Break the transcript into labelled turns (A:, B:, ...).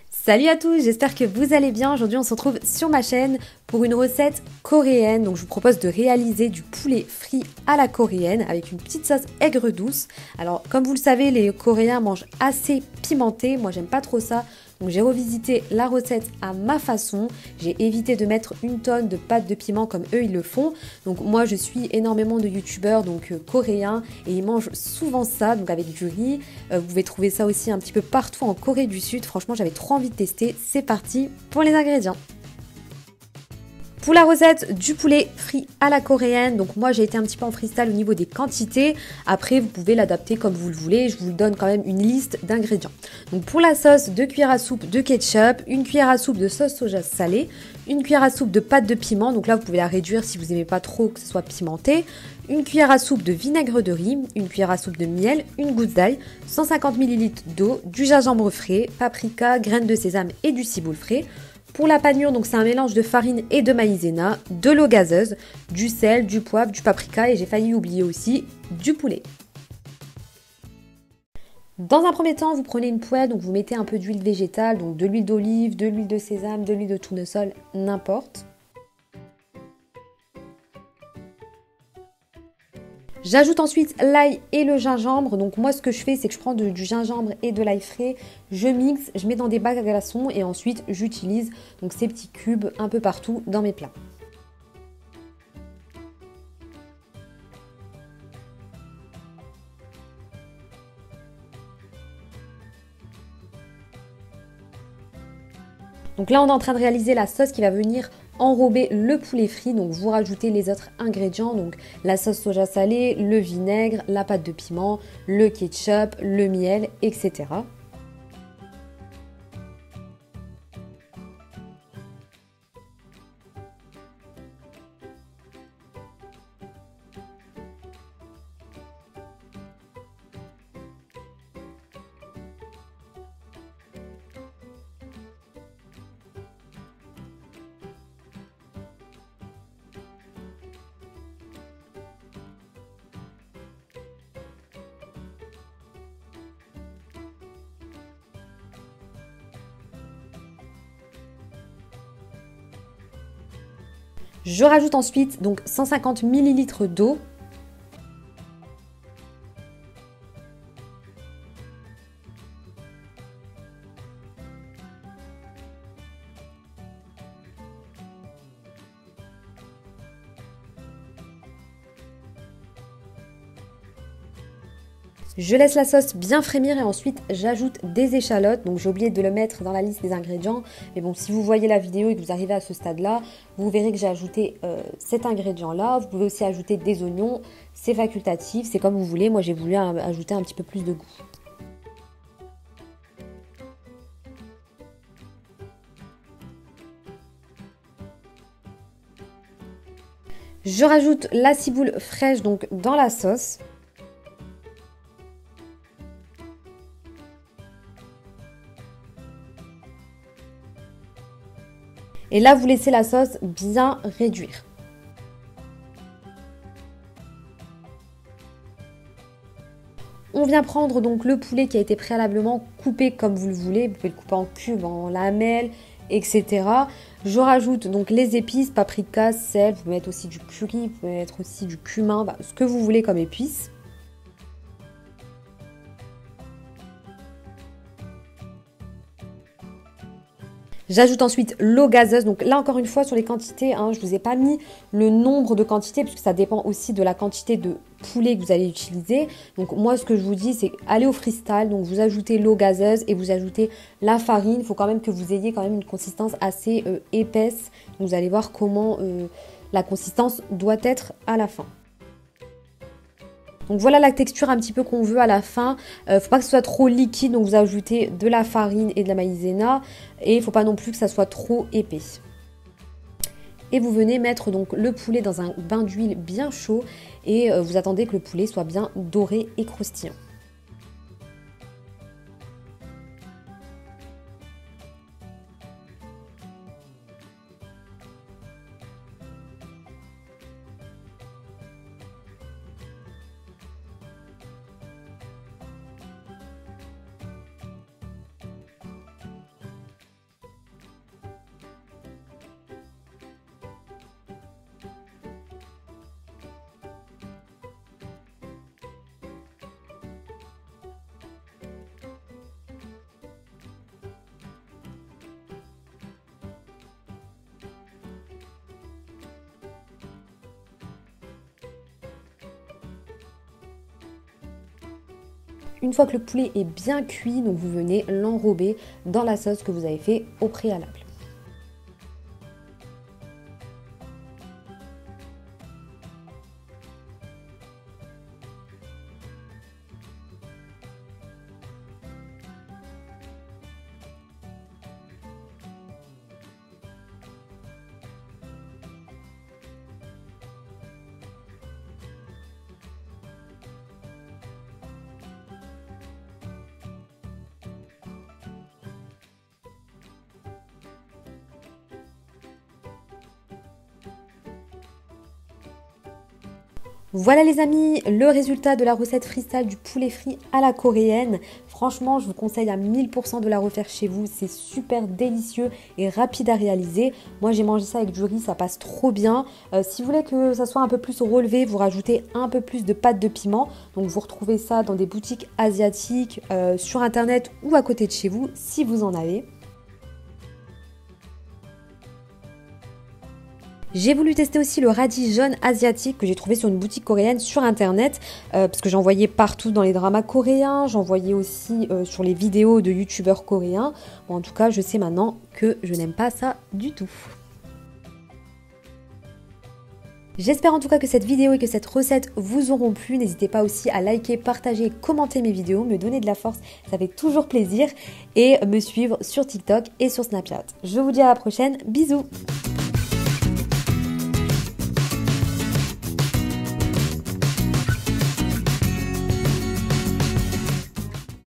A: Salut à tous, j'espère que vous allez bien. Aujourd'hui on se retrouve sur ma chaîne pour une recette coréenne. Donc je vous propose de réaliser du poulet frit à la coréenne avec une petite sauce aigre douce. Alors comme vous le savez, les Coréens mangent assez pimenté, moi j'aime pas trop ça. Donc j'ai revisité la recette à ma façon, j'ai évité de mettre une tonne de pâte de piment comme eux ils le font. Donc moi je suis énormément de youtubeurs coréens et ils mangent souvent ça, donc avec du riz. Vous pouvez trouver ça aussi un petit peu partout en Corée du Sud. Franchement j'avais trop envie de tester, c'est parti pour les ingrédients. Pour la recette du poulet frit à la coréenne, donc moi j'ai été un petit peu en freestyle au niveau des quantités. Après vous pouvez l'adapter comme vous le voulez, je vous donne quand même une liste d'ingrédients. Donc pour la sauce, 2 cuillères à soupe de ketchup, 1 cuillère à soupe de sauce soja salée, 1 cuillère à soupe de pâte de piment, donc là vous pouvez la réduire si vous n'aimez pas trop que ce soit pimenté, 1 cuillère à soupe de vinaigre de riz, 1 cuillère à soupe de miel, une gousse d'ail, 150 ml d'eau, du gingembre frais, paprika, graines de sésame et du ciboule frais. Pour la panure, donc c'est un mélange de farine et de maïzena, de l'eau gazeuse, du sel, du poivre, du paprika et j'ai failli oublier aussi du poulet. Dans un premier temps, vous prenez une poêle, donc vous mettez un peu d'huile végétale, donc de l'huile d'olive, de l'huile de sésame, de l'huile de tournesol, n'importe. J'ajoute ensuite l'ail et le gingembre. Donc moi ce que je fais c'est que je prends du gingembre et de l'ail frais, je mixe, je mets dans des bacs à glaçons et ensuite j'utilise donc ces petits cubes un peu partout dans mes plats. Donc là on est en train de réaliser la sauce qui va venir enrober le poulet frit, donc vous rajoutez les autres ingrédients, donc la sauce soja salée, le vinaigre, la pâte de piment, le ketchup, le miel, etc. Je rajoute ensuite donc 150 ml d'eau. Je laisse la sauce bien frémir et ensuite j'ajoute des échalotes. Donc j'ai oublié de le mettre dans la liste des ingrédients. Mais bon, si vous voyez la vidéo et que vous arrivez à ce stade-là, vous verrez que j'ai ajouté cet ingrédient-là. Vous pouvez aussi ajouter des oignons. C'est facultatif, c'est comme vous voulez. Moi j'ai voulu ajouter un petit peu plus de goût. Je rajoute la ciboule fraîche donc dans la sauce. Et là, vous laissez la sauce bien réduire. On vient prendre donc le poulet qui a été préalablement coupé comme vous le voulez. Vous pouvez le couper en cubes, en lamelles, etc. Je rajoute donc les épices, paprika, sel. Vous pouvez mettre aussi du curry, vous pouvez mettre aussi du cumin, ce que vous voulez comme épices. J'ajoute ensuite l'eau gazeuse. Donc là, encore une fois, sur les quantités, je ne vous ai pas mis le nombre de quantités puisque ça dépend aussi de la quantité de poulet que vous allez utiliser. Donc moi, ce que je vous dis, c'est aller au freestyle. Donc vous ajoutez l'eau gazeuse et vous ajoutez la farine. Il faut quand même que vous ayez quand même une consistance assez épaisse. Donc vous allez voir comment la consistance doit être à la fin. Donc voilà la texture un petit peu qu'on veut à la fin. Faut pas que ce soit trop liquide, donc vous ajoutez de la farine et de la maïzena. Et il faut pas non plus que ça soit trop épais. Et vous venez mettre donc le poulet dans un bain d'huile bien chaud et vous attendez que le poulet soit bien doré et croustillant. Une fois que le poulet est bien cuit, donc vous venez l'enrober dans la sauce que vous avez fait au préalable. Voilà les amis, le résultat de la recette freestyle du poulet frit à la coréenne. Franchement, je vous conseille à 1000% de la refaire chez vous. C'est super délicieux et rapide à réaliser. Moi, j'ai mangé ça avec du riz, ça passe trop bien. Si vous voulez que ça soit un peu plus relevé, vous rajoutez un peu plus de pâte de piment. Donc, vous retrouvez ça dans des boutiques asiatiques, sur Internet ou à côté de chez vous, si vous en avez. J'ai voulu tester aussi le radis jaune asiatique que j'ai trouvé sur une boutique coréenne sur internet parce que j'en voyais partout dans les dramas coréens, j'en voyais aussi sur les vidéos de youtubeurs coréens. Bon, en tout cas, je sais maintenant que je n'aime pas ça du tout. J'espère en tout cas que cette vidéo et que cette recette vous auront plu. N'hésitez pas aussi à liker, partager, commenter mes vidéos, me donner de la force, ça fait toujours plaisir. Et me suivre sur TikTok et sur Snapchat. Je vous dis à la prochaine, bisous!